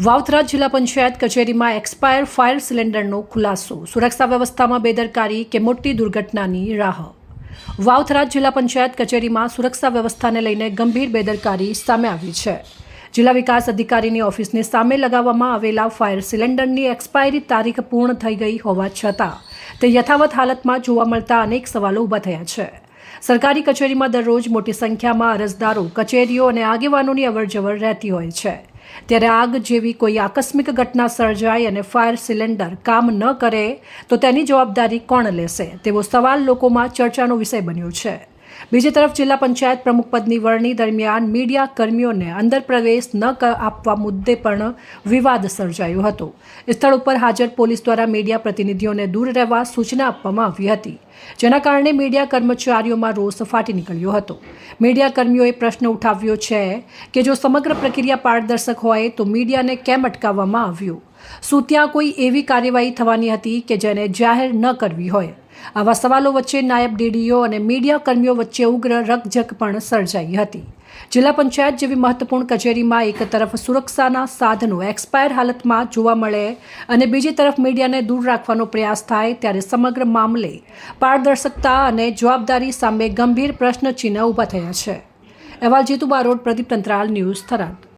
વાવથરા જિલ્લા પંચાયત કચેરીમાં expire fire સિલિન્ડરનો ખુલાસો, સુરક્ષા વ્યવસ્થામાં બેદરકારી કે મોટી દુર્ઘટનાની રાહ। વાવથરા જિલ્લા પંચાયત કચેરીમાં સુરક્ષા વ્યવસ્થાને લઈને ગંભીર બેદરકારી સામે આવી છે। જિલ્લા વિકાસ અધિકારીની ઓફિસની સામે લગાવવામાં આવેલા ફાયર સિલિન્ડરની એક્સપાયરી તારીખ પૂર્ણ થઈ ગઈ હોવા છતાં તે યથાવત હાલતમાં જોવા મળતા અનેક સવાલો ઊભા થયા છે। સરકારી કચેરીમાં દરરોજ મોટી સંખ્યામાં અરજદારો, કચેરીઓ અને આગેવાનોની અવરજવર રહેતી હોય છે, ત્યારે આગ જેવી કોઈ આકસ્મિક ઘટના સર્જાય અને ફાયર સિલિન્ડર કામ ન કરે તો તેની જવાબદારી કોણ લેશે તેવો સવાલ લોકોમાં ચર્ચાનો વિષય બન્યો છે। બીજી તરફ જિલ્લા પંચાયત પ્રમુખ પદની વરણી દરમિયાન મીડિયા કર્મીઓને અંદર પ્રવેશ ન આપવા મુદ્દે પણ વિવાદ સર્જાયો હતો। સ્થળ ઉપર હાજર પોલીસ દ્વારા મીડિયા પ્રતિનિધિઓને દૂર રહેવા સૂચના આપવામાં આવી હતી, જેના કારણે મીડિયા કર્મચારીઓમાં રોષ ફાટી નીકળ્યો હતો। મીડિયા કર્મીઓએ પ્રશ્ન ઉઠાવ્યો છે કે જો સમગ્ર પ્રક્રિયા પારદર્શક હોય તો મીડિયાને કેમ અટકાવવામાં આવ્યું? શું ત્યાં કોઈ એવી કાર્યવાહી થવાની હતી કે જેને જાહેર ન કરવી હોય? આવા સવાલો વચ્ચે નાયબ ડીડીઓ અને મીડિયા કર્મીઓ વચ્ચે ઉગ્ર રકઝક પણ સર્જાઈ હતી। જિલ્લા પંચાયત જેવી મહત્વપૂર્ણ કચેરીમાં એક તરફ સુરક્ષાના સાધનો એક્સપાયર હાલતમાં જોવા મળે અને બીજી તરફ મીડિયાને દૂર રાખવાનો પ્રયાસ થાય, ત્યારે સમગ્ર મામલે પારદર્શકતા અને જવાબદારી સામે ગંભીર પ્રશ્નચિહ્ન ઊભા થયા છે। અહેવાલ જીતુ બારોટ, પ્રદીપ તંત્રાલ, ન્યૂઝ થરાદ।